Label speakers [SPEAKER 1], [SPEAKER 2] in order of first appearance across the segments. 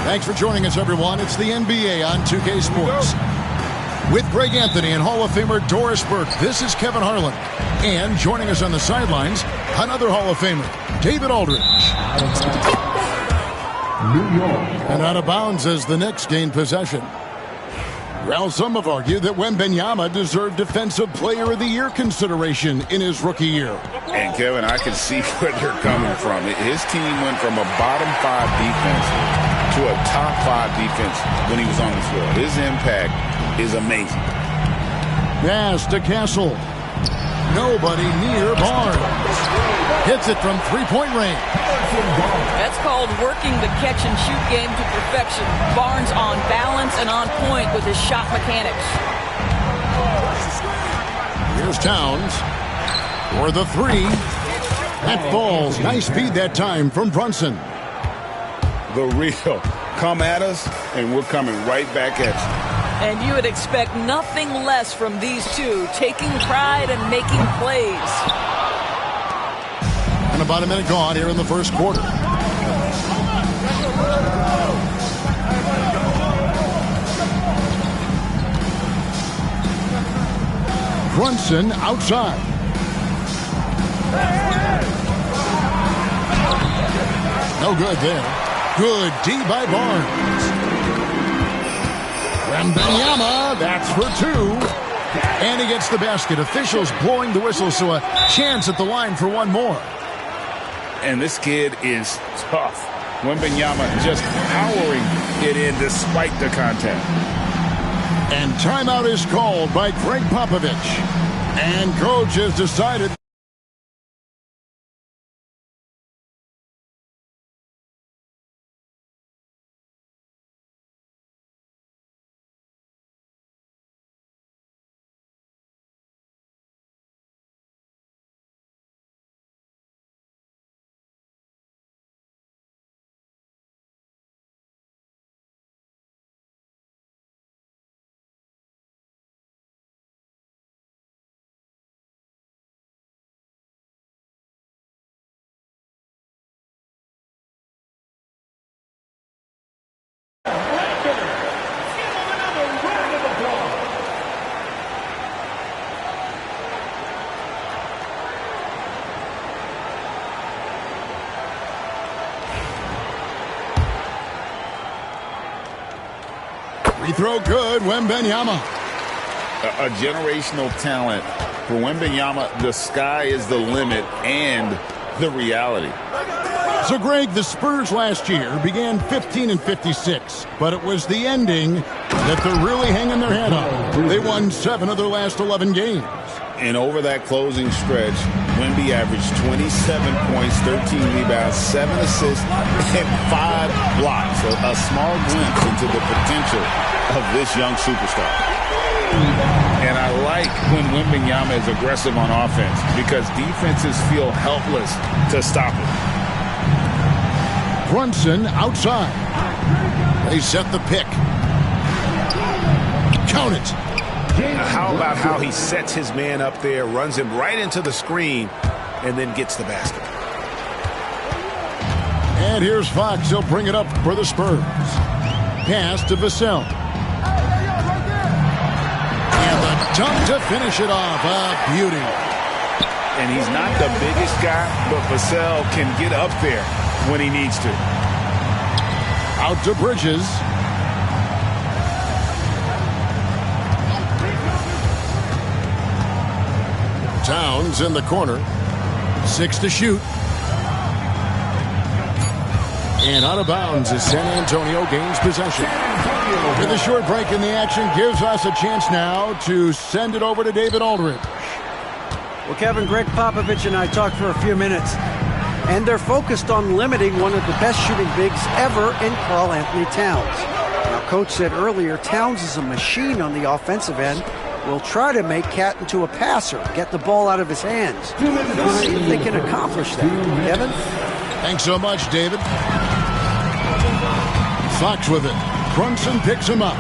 [SPEAKER 1] Thanks for joining us, everyone. It's the NBA on 2K Sports. With Greg Anthony and Hall of Famer Doris Burke, this is Kevin Harlan. And joining us on the sidelines, another Hall of Famer, David Aldridge. New York. And out of bounds as the Knicks gain possession. Well, some have argued that Wembanyama deserved Defensive Player of the Year consideration in his rookie year.
[SPEAKER 2] And, Kevin, I can see where they're coming from. His team went from a bottom 5 defense to a top 5 defense when he was on the floor. His impact is amazing.
[SPEAKER 1] Pass to Castle. Nobody near Barnes. Hits it from three-point range.
[SPEAKER 3] That's called working the catch-and-shoot game to perfection. Barnes on balance and on point with his shot mechanics.
[SPEAKER 1] Here's Towns for the three. That falls. Nice speed that time from Brunson.
[SPEAKER 2] The real. Come at us, and we're coming right back at you.
[SPEAKER 3] And you would expect nothing less from these two, taking pride and making plays.
[SPEAKER 1] And about a minute gone here in the first quarter. Brunson outside. No good there. Good D by Barnes. Wembanyama, that's for two. And he gets the basket. Officials blowing the whistle, so a chance at the line for one more.
[SPEAKER 2] And this kid is tough. Wembanyama just powering it in despite the contact.
[SPEAKER 1] And timeout is called by Greg Popovich. And coach has decided. Free throw good, Wembanyama.
[SPEAKER 2] A generational talent. For Wembanyama, the sky is the limit and the reality.
[SPEAKER 1] So, Greg, the Spurs last year began 15-56, but it was the ending that they're really hanging their head on. They won 7 of their last 11 games.
[SPEAKER 2] And over that closing stretch, Wemby averaged 27 points, 13 rebounds, 7 assists, and 5 blocks. A small glimpse into the potential of this young superstar. And I like when Wembanyama is aggressive on offense because defenses feel helpless to stop him.
[SPEAKER 1] Brunson outside. They set the pick. Count it.
[SPEAKER 4] How about how he sets his man up there, runs him right into the screen, and then gets the basket.
[SPEAKER 1] And here's Fox. He'll bring it up for the Spurs. Pass to Vassell. And the dunk to finish it off. A beauty.
[SPEAKER 2] And he's not the biggest guy, but Vassell can get up there when he needs to.
[SPEAKER 1] Out to Bridges. Towns in the corner. 6 to shoot. And out of bounds as San Antonio gains possession. With a short break in the action gives us a chance now to send it over to David Aldridge.
[SPEAKER 5] Well, Kevin, Greg Popovich and I talked for a few minutes, and they're focused on limiting one of the best shooting bigs ever in Karl-Anthony Towns. Now, Coach said earlier, Towns is a machine on the offensive end. Will try to make Cat into a passer, get the ball out of his hands. We'll see if they can accomplish that. Kevin?
[SPEAKER 1] Thanks so much, David. Fox with it. Brunson picks him up.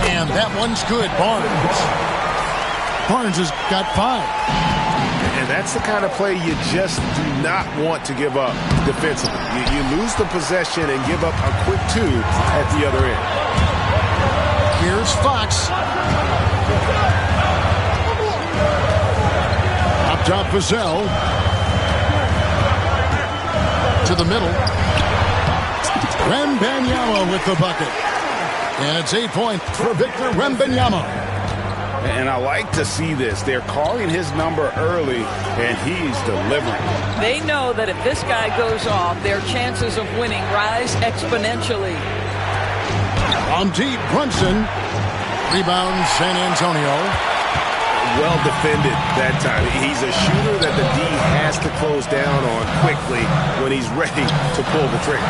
[SPEAKER 1] And that one's good. Barnes has got 5.
[SPEAKER 4] And that's the kind of play you just do not want to give up defensively. You lose the possession and give up a quick 2 at the other end.
[SPEAKER 1] Here's Fox. Up top, Vassell. To the middle. Wembanyama with the bucket. And it's 8 points for Victor Wembanyama.
[SPEAKER 2] And I like to see this. They're calling his number early, and he's delivering.
[SPEAKER 3] They know that if this guy goes off, their chances of winning rise exponentially.
[SPEAKER 1] On deep, Brunson. Rebound, San Antonio.
[SPEAKER 2] Well defended that time. He's a shooter that the D has to close down on quickly when he's ready to pull the trigger.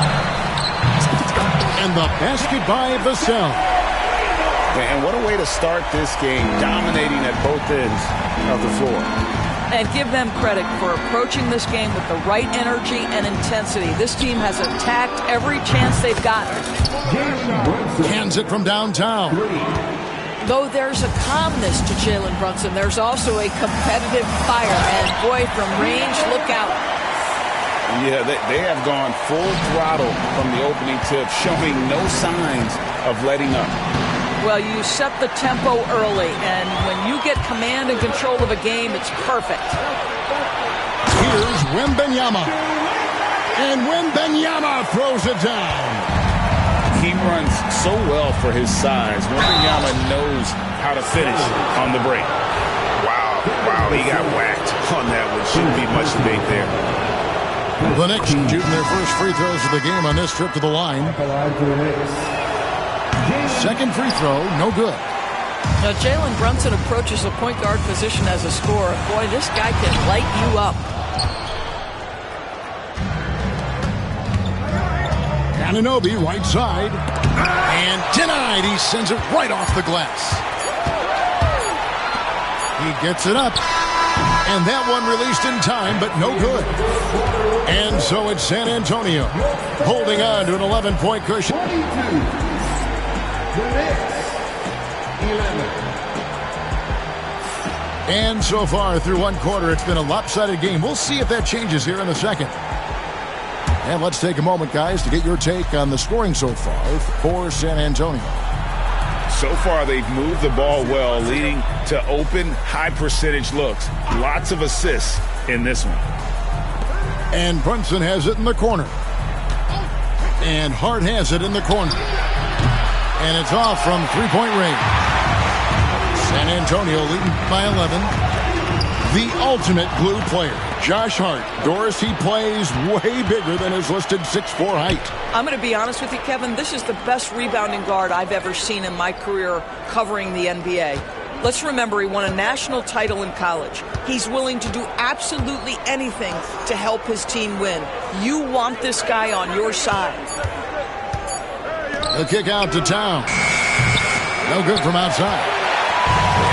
[SPEAKER 1] And the basket by Vassell.
[SPEAKER 2] And what a way to start this game, dominating at both ends of the floor.
[SPEAKER 3] And give them credit for approaching this game with the right energy and intensity. This team has attacked every chance they've gotten.
[SPEAKER 1] Hands it from downtown.
[SPEAKER 3] Though there's a calmness to Jalen Brunson, there's also a competitive fire. And boy, from range, look out.
[SPEAKER 2] Yeah, they have gone full throttle from the opening tip, showing no signs of letting up.
[SPEAKER 3] Well, you set the tempo early, and when you get command and control of a game, it's perfect.
[SPEAKER 1] Here's Wembanyama. And Wembanyama throws it down.
[SPEAKER 2] He runs so well for his size. Wembanyama knows how to finish on the break.
[SPEAKER 4] Wow, he got whacked on that one. Shouldn't be much debate there.
[SPEAKER 1] The Knicks shooting their first free throws of the game on this trip to the line. Second free throw, no good.
[SPEAKER 3] Now, Jalen Brunson approaches the point guard position as a scorer. Boy, this guy can light you up.
[SPEAKER 1] Anunoby, right side. And denied. He sends it right off the glass. He gets it up. And that one released in time, but no good. And so it's San Antonio holding on to an 11-point cushion. And so far through one quarter, it's been a lopsided game. We'll see if that changes here in the second. And let's take a moment, guys, to get your take on the scoring so far for San Antonio.
[SPEAKER 2] So far, they've moved the ball well, leading to open, high-percentage looks. Lots of assists in this one.
[SPEAKER 1] And Brunson has it in the corner. And Hart has it in the corner. And it's off from three-point range. San Antonio leading by 11. The ultimate glue player, Josh Hart. Doris, he plays way bigger than his listed 6'4" height.
[SPEAKER 3] I'm going to be honest with you, Kevin. This is the best rebounding guard I've ever seen in my career covering the NBA. Let's remember he won a national title in college. He's willing to do absolutely anything to help his team win. You want this guy on your side.
[SPEAKER 1] The kick out to Town. No good from outside.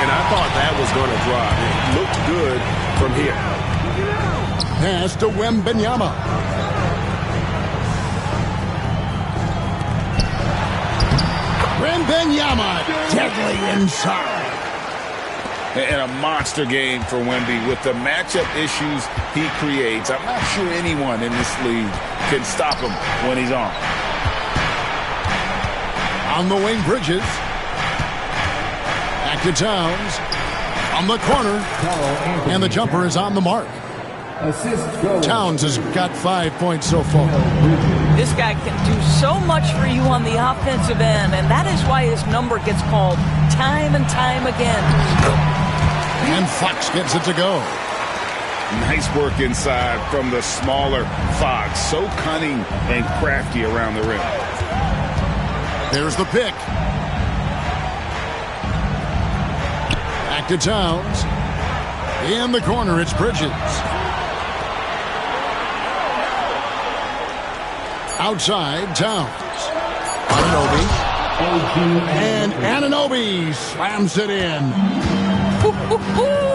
[SPEAKER 4] And I thought that was going to drop. It looked good from here.
[SPEAKER 1] Pass to Wembanyama. Wembanyama deadly inside.
[SPEAKER 2] And a monster game for Wemby with the matchup issues he creates. I'm not sure anyone in this league can stop him when he's on.
[SPEAKER 1] On the wing, Bridges. Back to Towns. On the corner. And the jumper is on the mark. Towns has got 5 points so far.
[SPEAKER 3] This guy can do so much for you on the offensive end, and that is why his number gets called time and time again.
[SPEAKER 1] And Fox gets it to go.
[SPEAKER 2] Nice work inside from the smaller Fox. So cunning and crafty around the rim.
[SPEAKER 1] There's the pick. Back to Towns. In the corner, it's Bridges. Outside, Towns. Anunoby. And Anunoby slams it in.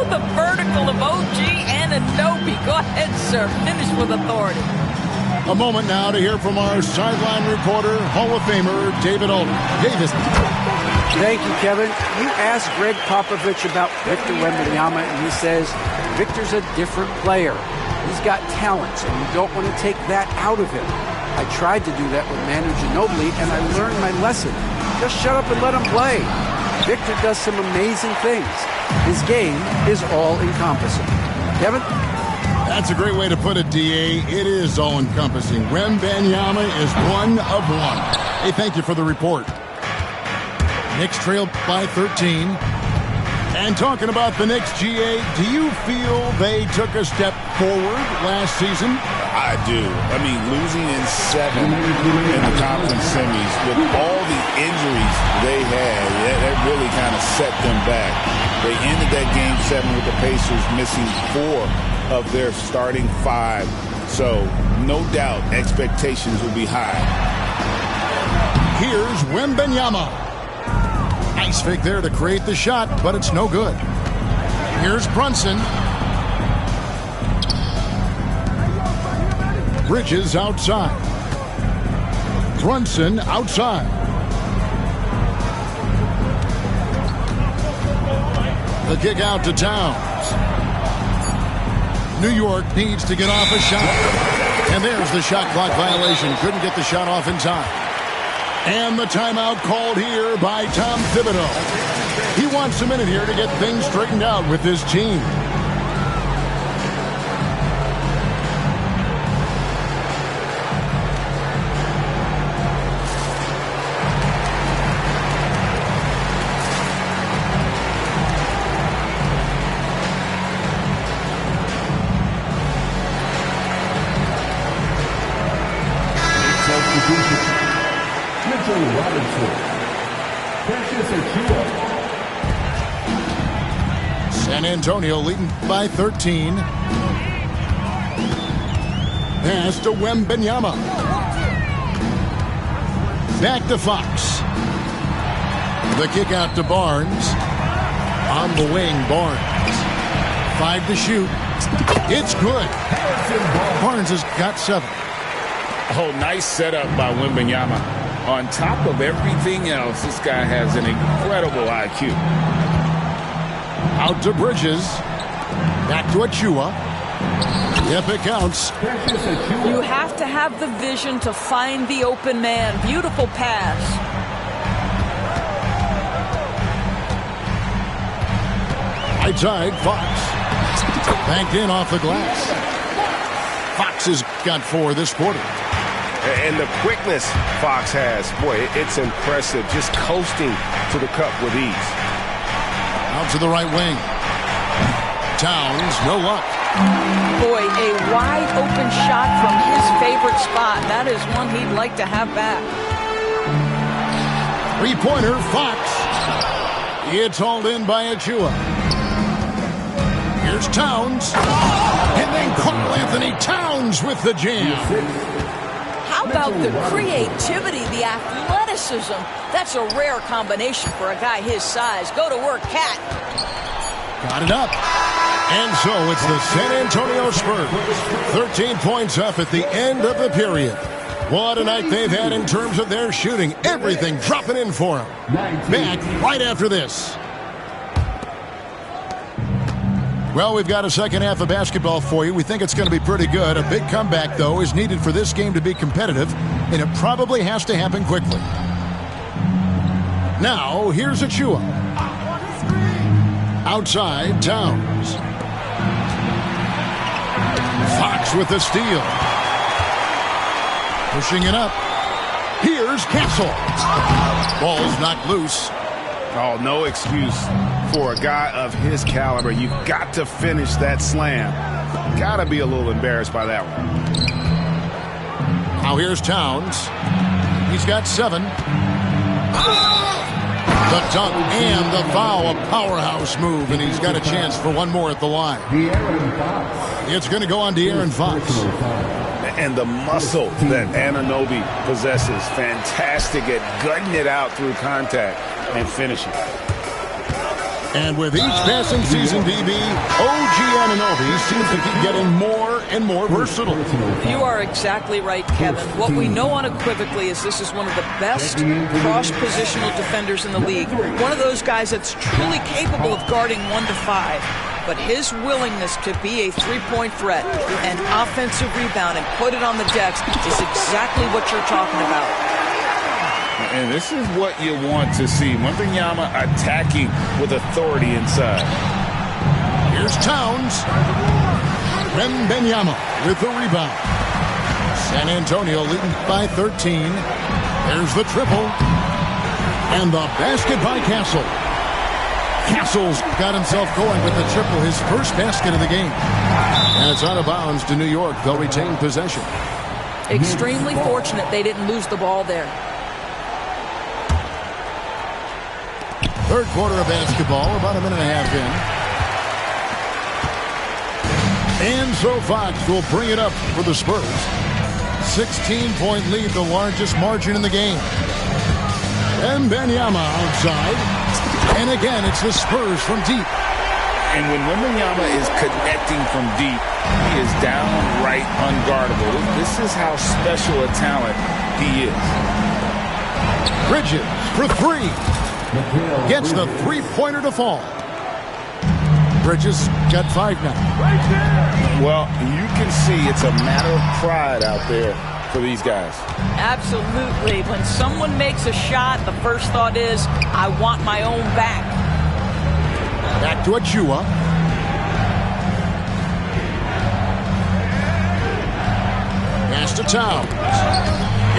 [SPEAKER 3] The vertical of OG Anunoby. Go ahead, sir. Finish with authority.
[SPEAKER 1] A moment now to hear from our sideline reporter, Hall of Famer David Aldridge. Davis.
[SPEAKER 5] Thank you, Kevin. You asked Greg Popovich about Victor Wembanyama, and he says Victor's a different player. He's got talents, and you don't want to take that out of him. I tried to do that with Manu Ginobili, and I learned my lesson. Just shut up and let him play. Victor does some amazing things. His game is all-encompassing. Kevin?
[SPEAKER 1] That's a great way to put it, D.A. It is all-encompassing. Wembanyama is one of one. Hey, thank you for the report. Knicks trailed by 13. And talking about the Knicks, GA, do you feel they took a step forward last season?
[SPEAKER 2] I do. I mean, losing in 7 in the conference semis with all the injuries they had, that really kind of set them back. They ended that game 7 with the Pacers missing 4 of their starting 5. So, no doubt, expectations will be high.
[SPEAKER 1] Here's Wembanyama. Nice fake there to create the shot, but it's no good. Here's Brunson. Bridges outside. Brunson outside. The kick out to Towns. New York needs to get off a shot. And there's the shot clock violation. Couldn't get the shot off in time. And the timeout called here by Tom Thibodeau. He wants a minute here to get things straightened out with his team. San Antonio leading by 13. Pass to Wembanyama. Back to Fox. The kick out to Barnes. On the wing, Barnes. 5 to shoot. It's good. Barnes has got 7.
[SPEAKER 2] Oh, nice setup by Wembanyama. On top of everything else, this guy has an incredible IQ.
[SPEAKER 1] Out to Bridges. Back to Achua. Yep, it counts.
[SPEAKER 3] You have to have the vision to find the open man. Beautiful pass.
[SPEAKER 1] Right side, Fox. Banked in off the glass. Fox has got 4 this quarter.
[SPEAKER 4] And the quickness Fox has, boy, it's impressive. Just coasting to the cup with ease.
[SPEAKER 1] Out to the right wing. Towns, no luck.
[SPEAKER 3] Boy, a wide open shot from his favorite spot. That is one he'd like to have back.
[SPEAKER 1] 3-pointer, Fox. It's hauled in by Achua. Here's Towns. And then Karl Anthony Towns with the jam.
[SPEAKER 3] How about the creativity, the athleticism? That's a rare combination for a guy his size. Go to work, Cat.
[SPEAKER 1] Got it up. And so it's the San Antonio Spurs. 13 points up at the end of the period. What a night they've had in terms of their shooting. Everything dropping in for them. Back right after this. Well, we've got a second half of basketball for you. We think it's going to be pretty good. A big comeback, though, is needed for this game to be competitive, and it probably has to happen quickly. Now, here's Achua. Outside, Towns. Fox with the steal. Pushing it up. Here's Castle. Ball's knocked loose.
[SPEAKER 4] Oh, no excuse for a guy of his caliber. You've got to finish that slam. Got to be a little embarrassed by that one.
[SPEAKER 1] Now here's Towns. He's got 7. The dunk and the foul, a powerhouse move, and he's got a chance for one more at the line. It's going to go on De'Aaron Fox.
[SPEAKER 4] And the muscle that Anunoby possesses, fantastic at gutting it out through contact and finishing.
[SPEAKER 1] And with each passing season, DB, OG Anunoby seems to keep getting more and more versatile.
[SPEAKER 3] You are exactly right, Kevin. What we know unequivocally is this is one of the best cross-positional defenders in the league. One of those guys that's truly capable of guarding 1 to 5. But his willingness to be a three-point threat, an offensive rebound, and put it on the decks is exactly what you're talking about.
[SPEAKER 2] And this is what you want to see. Wembanyama attacking with authority inside.
[SPEAKER 1] Here's Towns. Wembanyama with the rebound. San Antonio leading by 13. There's the triple. And the basket by Castle. Castle's got himself going with the triple, his first basket of the game. And it's out of bounds to New York. They'll retain possession.
[SPEAKER 3] Extremely fortunate they didn't lose the ball there.
[SPEAKER 1] Third quarter of basketball, about a minute and a half in. And so Fox will bring it up for the Spurs. 16-point lead, the largest margin in the game. Wembanyama outside. And again, it's the Spurs from deep.
[SPEAKER 2] And when Wembanyama is connecting from deep, he is downright unguardable. This is how special a talent he is.
[SPEAKER 1] Bridges for three. Gets the three-pointer to fall. Bridges got 5 now.
[SPEAKER 2] Well, you can see it's a matter of pride out there for these guys.
[SPEAKER 3] Absolutely. When someone makes a shot, the first thought is, I want my own back.
[SPEAKER 1] Back to Achua. Pass to Towns.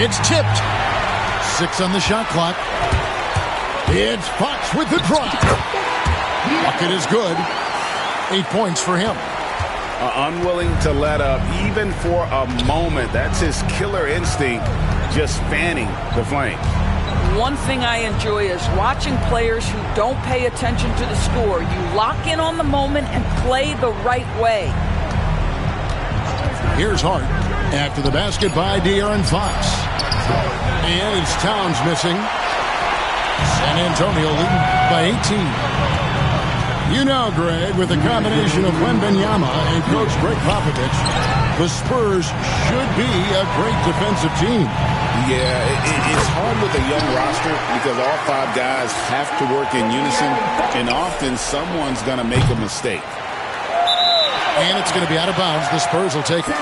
[SPEAKER 1] It's tipped. 6 on the shot clock. It's Fox with the drop. Bucket is good. 8 points for him.
[SPEAKER 2] Unwilling to let up even for a moment. That's his killer instinct, just fanning the flame.
[SPEAKER 3] One thing I enjoy is watching players who don't pay attention to the score. You lock in on the moment and play the right way.
[SPEAKER 1] Here's Hart after the basket by De'Aaron Fox. And it's Towns missing. San Antonio leading by 18. You know, Greg, with the combination of Wembanyama and Coach Greg Popovich, the Spurs should be a great defensive team.
[SPEAKER 2] Yeah, it's hard with a young roster because all 5 guys have to work in unison, and often someone's going to make a mistake.
[SPEAKER 1] And it's going to be out of bounds. The Spurs will take it.